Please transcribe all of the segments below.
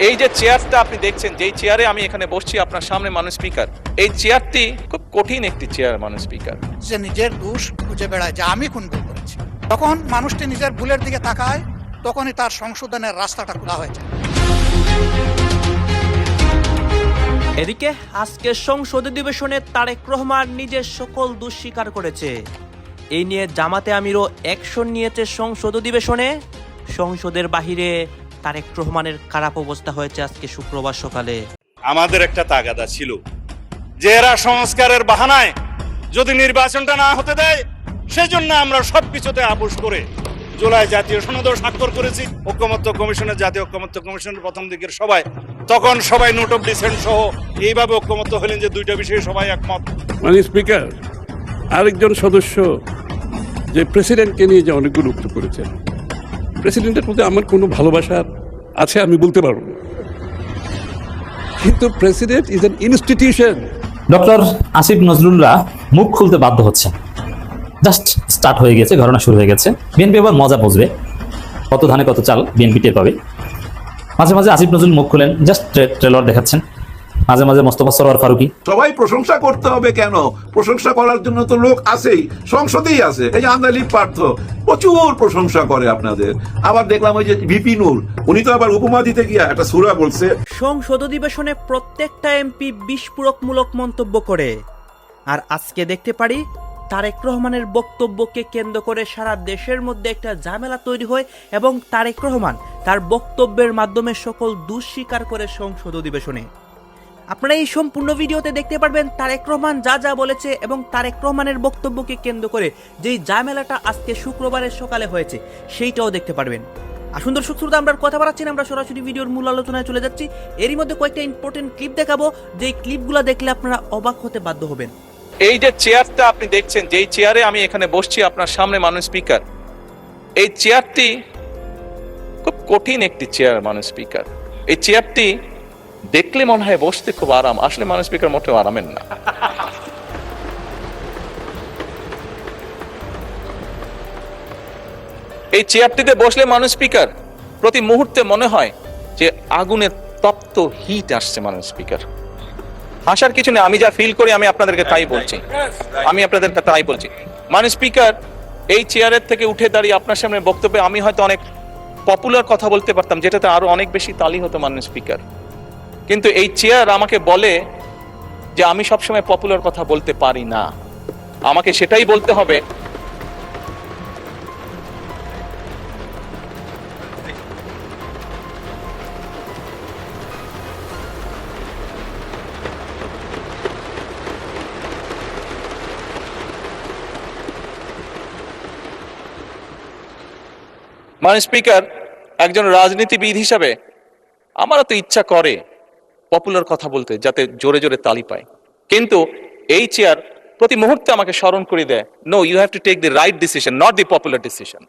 এই যে চেয়ারটা আপনি দেখছেন, যেই চেয়ারে আমি এখানে বসছি আপনার সামনে মাননীয় স্পিকার, এই চেয়ারটি খুব কঠিন একটি চেয়ার মাননীয় স্পিকার। যে নিজের দোষ খুঁজে বেড়ায় যে আমি কোন ভুল করেছি, তখন মানুষটি নিজের ভুলের দিকে তাকায়, তখনই তার সংশোধনের রাস্তাটা খোলা হয়ে যায়। এদিকে আজকের সংসদ অধিবেশনে তারেক রহমান নিজের সকল দোষ স্বীকার করেছে। এই নিয়ে জামাতে আমিরও অ্যাকশন নিয়েছে সংসদ অধিবেশনে। সংসদের বাহিরে তারেক রহমানের খারাপ অবস্থা হয়েছে আজকে শুক্রবার সকালে। আমাদের একটা তাগাদা ছিল যে এরা সংস্কারের বাহানায় যদি নির্বাচনটা না হতে দেয়, সেজন্য আমরা সবকিছুতে আপোষ করে জুলাই জাতীয় সনদেও স্বাক্ষর করেছি। ঐকমত্য কমিশনের, জাতীয় ঐকমত্য কমিশনের প্রথম দিকের তখন সবাই নোট অফ ডিসেন্ট সহ এইভাবে ঐকমত্য হলেন যে দুইটা বিষয়ে সবাই একমত। মাননীয় স্পিকার, আরেকজন সদস্য যে প্রেসিডেন্টকে নিয়ে যে অনেকগুলো উক্তি করেছেন, প্রেসিডেন্টের প্রতি আমার কোনো ভালোবাসা আছে আমি বলতে পারবো না, কিন্তু president is an institution. Doctor Asif নজরুলরা মুখ খুলতে বাধ্য হচ্ছে। জাস্ট স্টার্ট হয়ে গেছে, ঘটনা শুরু হয়ে গেছে। বিএনপি এবার মজা বুঝবে, কত ধানে কত চাল বিএনপি টের পাবে। মাঝে মাঝে আসিফ নজরুল মুখ খুলেন, জাস্ট ট্রেলার দেখাচ্ছেন। মাঝে মাঝে মোস্তফা সরোয়ার ফারুকী। সবাই প্রশংসা করতে হবে কেন? প্রশংসা করার জন্য তো লোক আছেই, সংসদেই আছে। এই যে আন্দালিব পার্থ প্রচুর প্রশংসা করে আপনাদের। আবার দেখলাম ওই যে ভিপি নূর, উনি তো আবার উপমা দিতে গিয়া একটা সূরা বলছে। সংসদ অধিবেশনে প্রত্যেকটা এমপি বিস্ফোরকমূলক মন্তব্য করে। আর আজকে দেখতে পারি তারেক রহমানের বক্তব্যকে কেন্দ্র করে সারা দেশের মধ্যে একটা ঝামেলা তৈরি হয় এবং তারেক রহমান তার বক্তব্যের মাধ্যমে সকল দোষ স্বীকার করে সংসদ অধিবেশনে। আপনারা এই সম্পূর্ণ ভিডিওতে দেখতে পারবেন তারেক রহমান যা যা বলেছে এবং তারেক রহমানের বক্তব্যকে কেন্দ্র করে যেই ঝামেলাটা আজকে শুক্রবারের সকালে হয়েছে সেইটাও দেখতে পারবেন। আসুন দর্শক শ্রোতা, আমরা কথা বাড়াচ্ছি না, আমরা সরাসরি ভিডিওর মূল আলোচনায় চলে যাচ্ছি। এরই মধ্যে কয়েকটা ইম্পর্টেন্ট ক্লিপ দেখাবো, যেই ক্লিপগুলো দেখলে আপনারা অবাক হতে বাধ্য হবেন। এই যে চেয়ারটা আপনি দেখছেন, যেই চেয়ারে আমি এখানে বসছি আপনার সামনে মাননীয় স্পিকার, এই চেয়ারটি খুব কঠিন একটি চেয়ার মাননীয় স্পিকার। এই চেয়ারটি দেখলে মনে হয় বসতে খুব আরাম, আসলে মাননীয় স্পিকার মোটেও আরামের না। এই চেয়ারটিতে বসলে মাননীয় স্পিকার প্রতি মুহূর্তে মনে হয় যে আগুনের তপ্ত হিট আসছে মাননীয় স্পিকার। হাসার কিছু নেই, আমি যা ফিল করি আমি আপনাদেরকে তাই বলছি, মাননীয় স্পিকার, এই চেয়ারের থেকে উঠে দাঁড়িয়ে আপনার সামনে বক্তব্যে আমি হয়তো অনেক পপুলার কথা বলতে পারতাম, যেটাতে আরো অনেক বেশি তালি হতো মাননীয় স্পিকার। কিন্তু এই চেয়ার আমাকে বলে যে আমি সবসময় পপুলার কথা বলতে পারি না, আমাকে সেটাই বলতে হবে। মাননীয় স্পিকার, একজন রাজনীতিবিদ হিসাবে আমারও তো ইচ্ছা করে পপুলার কথা বলতে, যাতে জোরে জোরে তালি পায়, কিন্তু এই চেয়ার প্রতি মুহূর্তে আমাকে স্মরণ করে দেয়, no, you have to take the right decision, not the popular decision.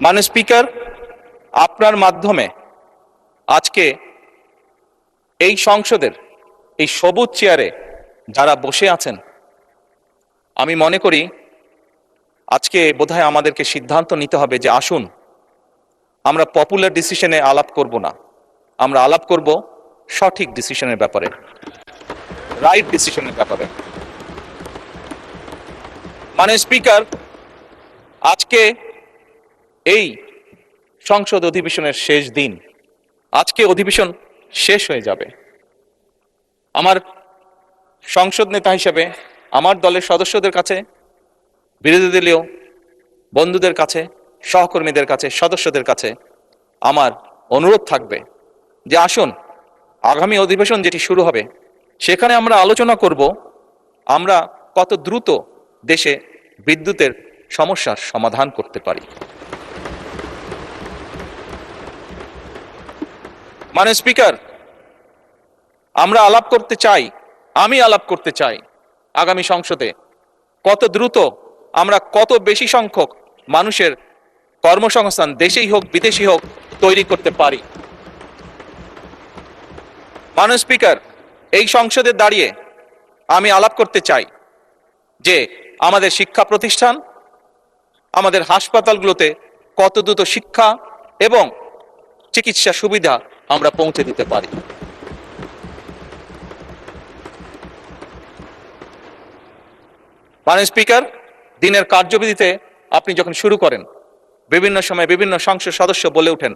মাননীয় স্পিকার, আপনার মাধ্যমে আজকে এই সংসদের এই সবুজ চেয়ারে যারা বসে আছেন, আমি মনে করি আজকে বোধহয় আমাদেরকে সিদ্ধান্ত নিতে হবে যে আসুন আমরা পপুলার ডিসিশনে আলাপ করব না, আমরা আলাপ করব সঠিক ডিসিশনের ব্যাপারে, রাইট ডিসিশনের ব্যাপারে। মাননীয় স্পিকার, আজকে এই সংসদ অধিবেশনের শেষ দিন, আজকে অধিবেশন শেষ হয়ে যাবে। আমার সংসদ নেতা হিসেবে আমার দলের সদস্যদের কাছে, বিরোধী দলীয় বন্ধুদের কাছে, সহকর্মীদের কাছে, সদস্যদের কাছে আমার অনুরোধ থাকবে যে আসুন আগামী অধিবেশন যেটি শুরু হবে সেখানে আমরা আলোচনা করব আমরা কত দ্রুত দেশে বিদ্যুতের সমস্যার সমাধান করতে পারি। মাননীয় স্পিকার, আমরা আলাপ করতে চাই, আমি আলাপ করতে চাই আগামী সংসদে কত দ্রুত আমরা কত বেশি সংখ্যক মানুষের কর্মসংস্থান, দেশেই হোক বিদেশি হোক, তৈরি করতে পারি। মাননীয় স্পিকার, এই সংসদে দাঁড়িয়ে আমি আলাপ করতে চাই যে আমাদের শিক্ষা প্রতিষ্ঠান, আমাদের হাসপাতালগুলোতে কত দ্রুত শিক্ষা এবং চিকিৎসা সুবিধা আমরা পৌঁছে দিতে পারি। মাননীয় স্পিকার, দিনের কার্যবিধিতে আপনি যখন শুরু করেন, বিভিন্ন সময় বিভিন্ন সংসদ সদস্য বলে ওঠেন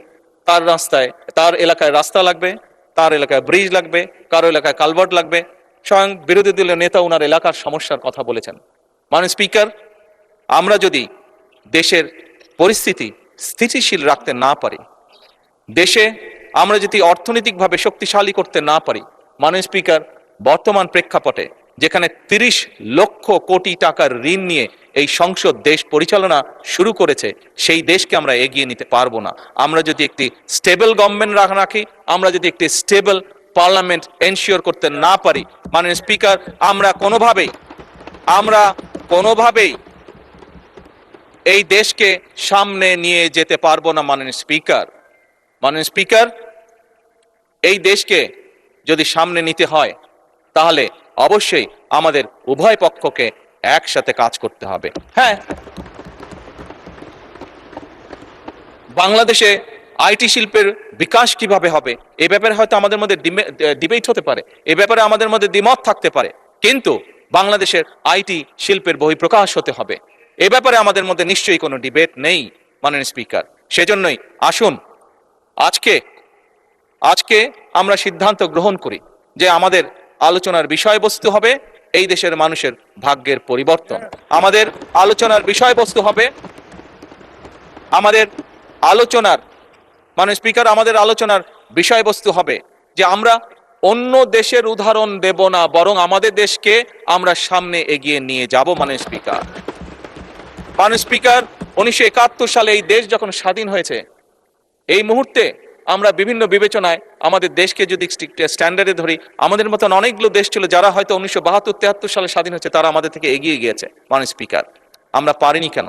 তার রাস্তায়, তার এলাকায় রাস্তা লাগবে, তার এলাকায় ব্রিজ লাগবে, কারো এলাকায় কালভার্ট লাগবে। স্বয়ং বিরোধী দলীয় নেতা ওনার এলাকার সমস্যার কথা বলেছেন। মাননীয় স্পিকার, আমরা যদি দেশের পরিস্থিতি স্থিতিশীল রাখতে না পারি, দেশে আমরা যদি অর্থনৈতিকভাবে শক্তিশালী করতে না পারি, মাননীয় স্পিকার, বর্তমান প্রেক্ষাপটে যেখানে 30 লক্ষ কোটি টাকার ঋণ নিয়ে এই সংসদ দেশ পরিচালনা শুরু করেছে, সেই দেশকে আমরা এগিয়ে নিতে পারবো না। আমরা যদি একটি স্টেবল গভর্নমেন্ট রাখি, আমরা যদি একটি স্টেবল পার্লামেন্ট এনশিওর করতে না পারি, মাননীয় স্পিকার, আমরা কোনোভাবেই এই দেশকে সামনে নিয়ে যেতে পারবো না। মাননীয় স্পিকার, এই দেশকে যদি সামনে নিতে হয় তাহলে অবশ্যই আমাদের উভয় পক্ষকে একসাথে কাজ করতে হবে। হ্যাঁ, বাংলাদেশে আইটি শিল্পের বিকাশ কিভাবে হবে এ ব্যাপারে হয়তো আমাদের মধ্যে ডিবেট হতে পারে, এ ব্যাপারে আমাদের মধ্যে দ্বিমত থাকতে পারে, কিন্তু বাংলাদেশের আইটি শিল্পের বহিঃপ্রকাশ হতে হবে, এ ব্যাপারে আমাদের মধ্যে নিশ্চয়ই কোনো ডিবেট নেই। মাননীয় স্পিকার, সেজন্যই আসুন আজকে আমরা সিদ্ধান্ত গ্রহণ করি যে আমাদের আলোচনার বিষয়বস্তু হবে এই দেশের মানুষের ভাগ্যের পরিবর্তন। আমাদের আলোচনার বিষয়বস্তু হবে মাননীয় স্পিকার, আমাদের আলোচনার বিষয়বস্তু হবে যে আমরা অন্য দেশের উদাহরণ দেব না, বরং আমাদের দেশকে আমরা সামনে এগিয়ে নিয়ে যাব। মাননীয় স্পিকার, 1971 সালে এই দেশ যখন স্বাধীন হয়েছে, এই মুহূর্তে আমরা বিভিন্ন বিবেচনায় আমাদের দেশকে যদি স্ট্যান্ডার্ডে ধরি, আমাদের মতন অনেকগুলো দেশ ছিল যারা হয়তো 1972-73 সালে স্বাধীন হয়েছে, তারা আমাদের থেকে এগিয়ে গিয়েছে। মাননীয় স্পিকার, আমরা পারিনি কেন?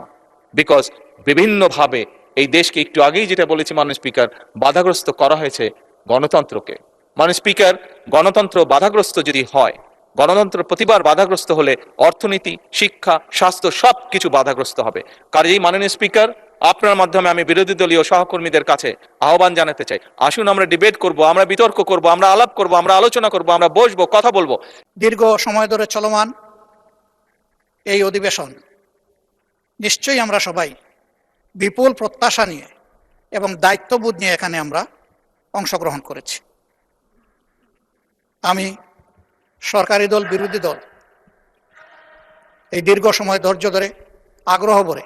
বিকজ বিভিন্নভাবে এই দেশকে, একটু আগেই যেটা বলেছি মাননীয় স্পিকার, বাধাগ্রস্ত করা হয়েছে গণতন্ত্রকে। মাননীয় স্পিকার, গণতন্ত্র বাধাগ্রস্ত যদি হয়, গণতন্ত্র প্রতিবার বাধাগ্রস্ত হলে অর্থনীতি, শিক্ষা, স্বাস্থ্য সবকিছু বাধাগ্রস্ত হবে। কাজেই মাননীয় স্পিকার, আপনার মাধ্যমে আমি বিরোধী দলীয় সহকর্মীদের কাছে আহ্বান জানাতে চাই, আসুন আমরা ডিবেট করব, আমরা বিতর্ক করব, আমরা আলাপ করব, আমরা আলোচনা করব, আমরা বসবো, কথা বলবো। দীর্ঘ সময় ধরে চলমান এই অধিবেশন নিশ্চয়ই আমরা সবাই বিপুল প্রত্যাশা নিয়ে এবং দায়িত্ববোধ নিয়ে এখানে আমরা অংশগ্রহণ করেছি। আমি সরকারি দল, বিরোধী দল এই দীর্ঘ সময় ধৈর্য ধরে আগ্রহ ভরে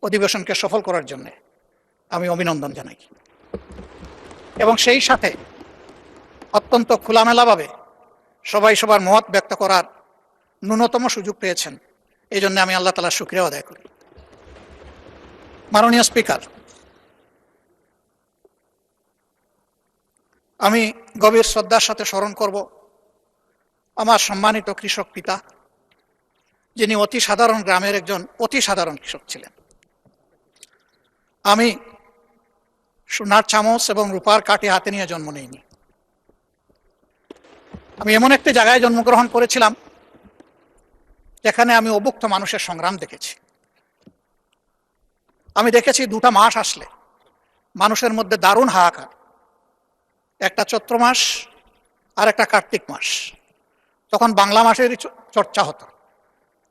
অধিবেশনকে সফল করার জন্য আমি অভিনন্দন জানাই, এবং সেই সাথে অত্যন্ত খোলামেলাভাবে সবাই সবার মত ব্যক্ত করার ন্যূনতম সুযোগ পেয়েছেন, এই জন্য আমি আল্লাহ তাআলার শুকরিয়া আদায় করি। মাননীয় স্পিকার, আমি গভীর শ্রদ্ধার সাথে স্মরণ করব আমার সম্মানিত কৃষক পিতা, যিনি অতি সাধারণ গ্রামের একজন অতি সাধারণ কৃষক ছিলেন। আমি সোনার চামচ এবং রূপার কাঠি হাতে নিয়ে জন্ম নেইনি। আমি এমন একটি জায়গায় জন্মগ্রহণ করেছিলাম যেখানে আমি অভুক্ত মানুষের সংগ্রাম দেখেছি। আমি দেখেছি 2টা মাস আসলে মানুষের মধ্যে দারুণ হাহাকার, একটা চৈত্র মাস আর একটা কার্তিক মাস। তখন বাংলা মাসেরই চর্চা হতো,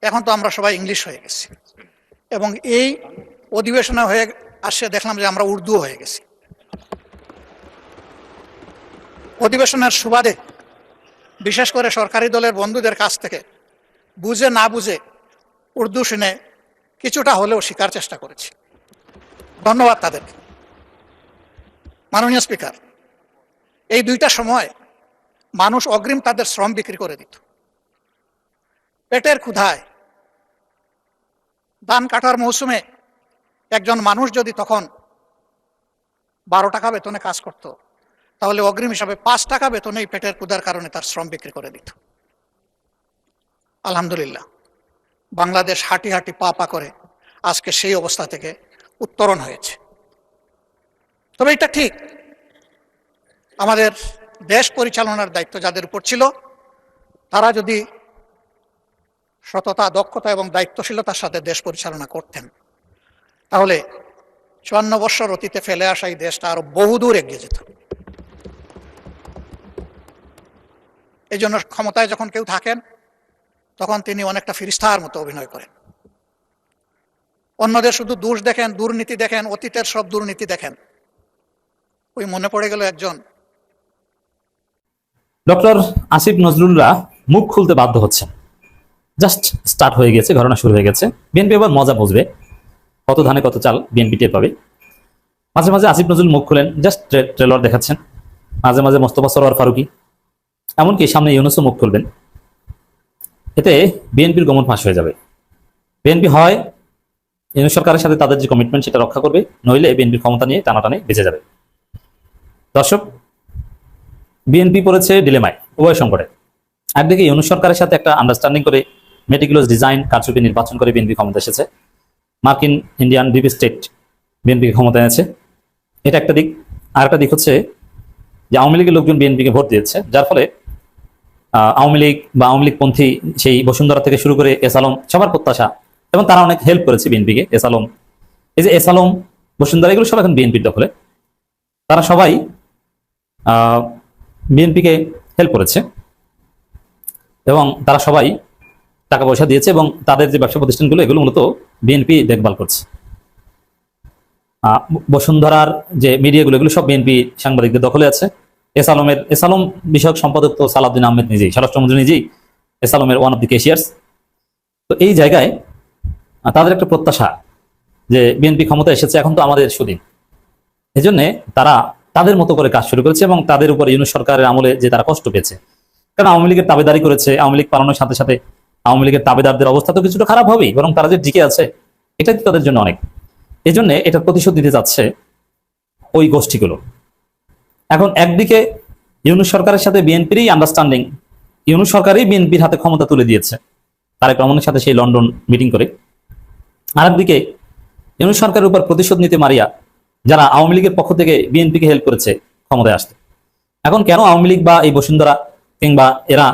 এখন তো আমরা সবাই ইংলিশ হয়ে গেছি, এবং এই অধিবেশনে হয়ে আসছে দেখলাম যে আমরা উর্দু হয়ে গেছি। অধিবেশনের সুবাদে বিশেষ করে সরকারি দলের বন্ধুদের কাছ থেকে বুঝে না বুঝে উর্দু শুনে কিছুটা হলেও শেখার চেষ্টা করেছি, ধন্যবাদ তাদেরকে। মাননীয় স্পিকার, এই 2টা সময় মানুষ অগ্রিম তাদের শ্রম বিক্রি করে দিত। পেটের ক্ষুধায় ধান কাটার মৌসুমে একজন মানুষ যদি তখন 12 টাকা বেতনে কাজ করত, তাহলে অগ্রিম হিসাবে 5 টাকা বেতনেই পেটের ক্ষুধার কারণে তার শ্রম বিক্রি করে দিত। আলহামদুলিল্লাহ, বাংলাদেশ হাঁটি হাঁটি পা পা করে আজকে সেই অবস্থা থেকে উত্তরণ হয়েছে। তবে এটা ঠিক, আমাদের দেশ পরিচালনার দায়িত্ব যাদের উপর ছিল, তারা যদি সততা, দক্ষতা এবং দায়িত্বশীলতার সাথে দেশ পরিচালনা করতেন, তাহলে 54 বছর অতীতে ফেলে আসা এই দেশটা আরো বহুদূর এগিয়ে যেত। এই জন্য ক্ষমতায় যখন কেউ থাকেন তখন তিনি অনেকটা ফিরিস্তার মতো অভিনয় করেন। অন্যদের শুধু দোষ দেখেন, দুর্নীতি দেখেন, অতীতের সব দুর্নীতি দেখেন। ওই মনে পড়ে গেল একজন ডক্টর আসিফ নজরুলরা মুখ খুলতে বাধ্য হচ্ছেন। জাস্ট স্টার্ট হয়ে গেছে, ঘটনা শুরু হয়ে গেছে। বিএনপি এবার মজা বুঝবে, কত ধানে কত চাল বিএনপি টের পাবে। মাঝে মাঝে আসিফ নজরুল মুখ খুলেন, জাস্ট ট্রেলার দেখাচ্ছেন। মাঝে মাঝে মোস্তফা সরোয়ার ফারুকী, এমনকি সামনে ইউনূসও মুখ খুলবেন। এতে বিএনপির গমন ফাঁস হয়ে যাবে। বিএনপি হয় ইউনূস সরকারের সাথে তাদের যে কমিটমেন্ট সেটা রক্ষা করবে, নইলে বিএনপির ক্ষমতা নিয়ে টানাটানি বেঁচে যাবে। দর্শক, বিএনপি পড়েছে ডিলেমায়, উভয় সংকটে। একদিকে ইউনূস সরকারের সাথে একটা আন্ডারস্ট্যান্ডিং করে মেটিকুলাস ডিজাইন কারচুপি নির্বাচন করে বিএনপি ক্ষমতা এসেছে। মার্কিন ইন্ডিয়ান ডিপ স্টেট বিএনপিকে ক্ষমতা এনেছে, এটা একটা দিক। আর একটা দিক হচ্ছে যে আওয়ামী লীগের লোকজন বিএনপিকে ভোট দিয়েছে, যার ফলে আওয়ামী লীগ বা আওয়ামী লীগ পন্থী সেই বসুন্ধরা থেকে শুরু করে এস আলম সবার প্রত্যাশা, এবং তারা অনেক হেল্প করেছে বিএনপিকে। এস আলম, এই যে এস আলম, বসুন্ধরা, এগুলো সব এখন বিএনপির দখলে। তারা সবাই বিএনপিকে হেল্প করেছে এবং তারা সবাই টাকা পয়সা দিয়েছে, এবং তাদের যে ব্যবসা প্রতিষ্ঠানগুলো এগুলো মূলত বিএনপি দেখভাল করছে। বসুন্ধরার যে মিডিয়াগুলো এগুলো সব বিএনপি সাংবাদিকদের দখলে আছে। এস আলম বিষয়ক সম্পাদক তো সালাউদ্দিন আহমেদ নিজেই, স্বরাষ্ট্রমন্ত্রী নিজেই এস আলমের ওয়ান অফ দি ক্যাশিয়ার্স। তো এই জায়গায় তাদের একটা প্রত্যাশা যে বিএনপি ক্ষমতা এসেছে, এখন তো আমাদের সুদিন। এই জন্যে তারা তাদের মতো করে কাজ শুরু করেছে, এবং তাদের উপর ইউনূস সরকারের আমলে যে তারা কষ্ট পেয়েছে, কারণ আওয়ামী লীগের তাবেদারি করেছে। আওয়ামী লীগ পালানোর সাথে সাথে আওয়ামী লীগের তাবেদারদের অবস্থা তো কিছুটা খারাপ হবেই, বরং তারা যে টিকে আছে এটাই তো তাদের জন্য অনেক। এই জন্য এটার প্রতিশোধ দিতে যাচ্ছে ওই গোষ্ঠীগুলো। এখন একদিকে ইউনূস সরকারের সাথে বিএনপিরই আন্ডারস্ট্যান্ডিং, ইউনূস সরকারই বিএনপির হাতে ক্ষমতা তুলে দিয়েছে তারেক রহমানের সাথে সেই লন্ডন মিটিং করে। আরেকদিকে ইউনূস সরকারের উপর প্রতিশোধ নিতে মারিয়া যারা আওয়ামী লীগের পক্ষ থেকে বিএনপিকে হেল্প করেছে ক্ষমতায় আসতে। এখন কেন আওয়ামী লীগ বা এই বসুন্ধরা কিংবা এরা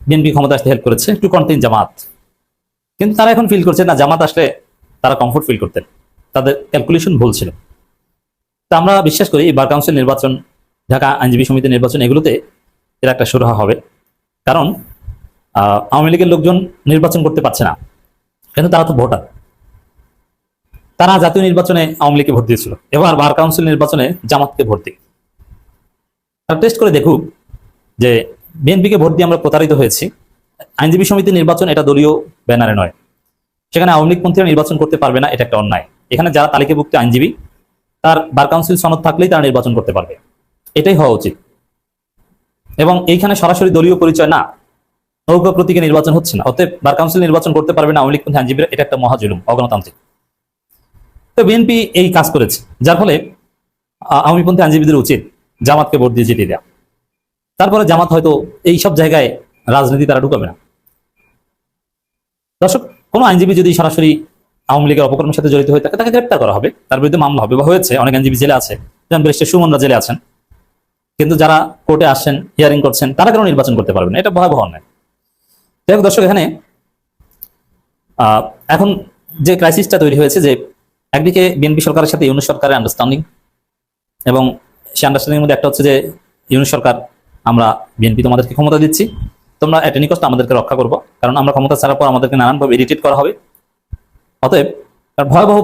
বিএনপি ক্ষমতায় আসতে হেল্প করেছে? টু কন্টেইন জামাত। কিন্তু তারা এখন ফিল করছে না, জামাত আসলে তারা কমফোর্ট ফিল করতেন, তাদের ক্যালকুলেশন ভুল ছিল। তা আমরা বিশ্বাস করি এই বার কাউন্সিল নির্বাচন, ঢাকা আইনজীবী সমিতি নির্বাচন, এগুলোতে এর একটা সুরাহা হবে। কারণ আওয়ামী লীগের লোকজন নির্বাচন করতে পারছে না, কিন্তু তারা তো ভোটার। তারা জাতীয় নির্বাচনে আওয়ামী লীগকে ভোট দিয়েছিল, এবার বার কাউন্সিল নির্বাচনে জামাতকে ভোট দিই। তারা টেস্ট করে দেখুক যে বিএনপিকে ভোট দিয়ে আমরা প্রতারিত হয়েছি। আইনজীবী সমিতি নির্বাচন এটা দলীয় ব্যানারে নয়, সেখানে আওয়ামী লীগপন্থীরা নির্বাচন করতে পারবে না, এটা একটা অন্যায়। এখানে যারা তালিকাভুক্ত আইনজীবী, তার বার কাউন্সিল সনদ থাকলেই তারা নির্বাচন করতে পারবে, এটাই হওয়া উচিত। এবং এইখানে সরাসরি দলীয় পরিচয় না, নৌকা প্রতীকে নির্বাচন হচ্ছে না, অতএব বার কাউন্সিল নির্বাচন করতে পারবে না আওয়ামী লীগপন্থী আইনজীবীরা, এটা একটা মহাজুলুম, অগণতান্ত্রিক। তো বিএনপি এই কাজ করেছে, যার ফলে আওয়ামীপন্থী আইনজীবীদের উচিত জামাতকে ভোট দিয়ে জিতিয়ে দেওয়া। তারপরে জামাত হয়তো এই সব জায়গায় রাজনীতি তারা ঢুকাবে না। দর্শক, কোনো আইনজীবী যদি সরাসরি আওয়ামী লীগের অপকর্মের সাথে জড়িত হয়ে থাকে, তাকে গ্রেপ্তার করা হবে, তার বিরুদ্ধে মামলা হবে, বা হয়েছে। অনেক আইনজীবী জেলে আছে, যেমন ব্যারিস্টার সুমনরা জেলে আছেন, কিন্তু যারা কোর্টে আসছেন, হিয়ারিং করছেন, তারা কেন নির্বাচন করতে পারবে না? এটা ভয়াবহ অন্যায়। যাই হোক দর্শক, এখানে এখন যে ক্রাইসিসটা তৈরি হয়েছে, যে একদিকে বিএনপি সরকারের সাথে ইউনূস সরকারের আন্ডারস্ট্যান্ডিং, এবং সেই আন্ডারস্ট্যান্ডিং এর মধ্যে একটা হচ্ছে যে ইউনূস সরকার, আমরা বিএনপি তোমাদেরকে ক্ষমতা দিচ্ছি, তোমরা এট এনি কস্ট আমাদেরকে রক্ষা করবো, কারণ আমরা ক্ষমতা ছাড়ার পর আমাদেরকে নানানভাবে ইরিটেট করা হবে। অতএব ভয়াবহ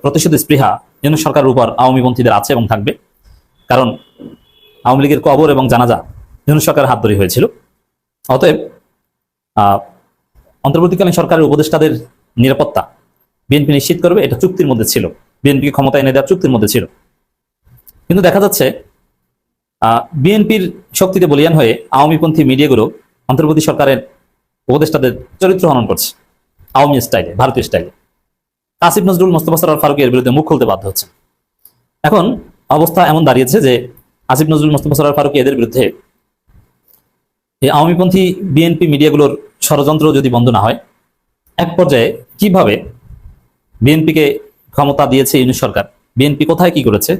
প্রতিশোধ স্পৃহা ইউনূস সরকারের উপর আওয়ামীপন্থীদের আছে এবং থাকবে, কারণ আওয়ামী লীগের কবর এবং জানাজা ইউনূস সরকারের হাত ধরে হয়েছিল। অতএব অন্তর্বর্তীকালীন সরকারের উপদেষ্টাদের নিরাপত্তা বিএনপি নিশ্চিত করবে, এটা চুক্তির মধ্যে ছিল, বিএনপিকে ক্ষমতা এনে দেওয়ার চুক্তির মধ্যে ছিল। কিন্তু দেখা যাচ্ছে বিএনপির শক্তিতে বলিয়ান হয়ে আওয়ামীপন্থী মিডিয়াগুলো অন্তর্বর্তী সরকারের উপদেষ্টাদের চরিত্র হনন করছে, আওয়ামী স্টাইলে, ভারতীয় স্টাইলে। আসিফ নজরুল, মোস্তফা সরোয়ার ফারুকী বিরুদ্ধে মুখ খুলতে বাধ্য হচ্ছে। এখন অবস্থা এমন দাঁড়িয়েছে যে আসিফ নজরুল, মোস্তফা সরোয়ার ফারুকী এদের বিরুদ্ধে এই আওয়ামীপন্থী বিএনপি মিডিয়াগুলোর ষড়যন্ত্র যদি বন্ধ না হয়, এক পর্যায়ে কিভাবে বিএনপিকে ক্ষমতা দিয়েছে ইউনূস সরকার, বিএনপি কোথায় কি করেছে,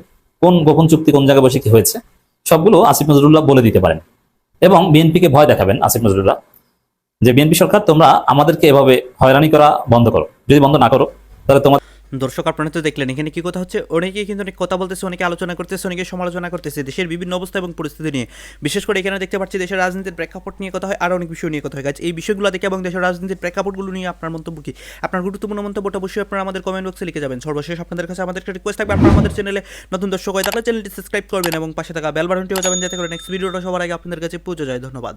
কোন গোপন চুক্তি কোন জায়গায় বসে কি হয়েছে, সবগুলো আসিফ নজরুল্লাহ বলে দিতে পারেন, এবং বিএনপিকে ভয় দেখাবেন আসিফ নজরুল্লাহ। যে বিএনপি সরকার তোমরা আমাদেরকে এভাবে হয়রানি করা বন্ধ করো, যদি বন্ধ না করো তাহলে তোমার দর্শক আপনারা তো দেখলেন এখানে কি কথা হচ্ছে, অনেকেই কিন্তু অনেক কথা বলতেছে, অনেকে আলোচনা করতেছে, অনেকে সমালোচনা করতেছে দেশের বিভিন্ন অবস্থা এবং পরিস্থিতি নিয়ে। বিশেষ করে এখানে দেখতে পাচ্ছি দেশের রাজনীতির প্রেক্ষাপট নিয়ে কথা হয়, আর অনেক বিষয় নিয়ে কথা হয়। এই বিষয়গুলো দেখে এবং দেশের রাজনীতির প্রেক্ষাপটগুলো নিয়ে আপনার মন্তব্য কি? আপনার গুরুত্বপূর্ণ মন্তব্যটা অবশ্যই আপনারা আমাদের কমেন্ট বক্সে লিখে যাবেন। সর্বশেষ আপনাদের কাছে আমাদের একটা রিকোয়েস্ট থাকবে, আপনারা আমাদের চ্যানেলে নতুন দর্শক হয়ে থাকলে চ্যানেলটি সাবস্ক্রাইব করবেন এবং পাশে থাকা বেল বাটনটিও যাবেন যাতে করে নেক্সট ভিডিওটা সবার আগে আপনাদের কাছে পৌঁছে যায়। ধন্যবাদ।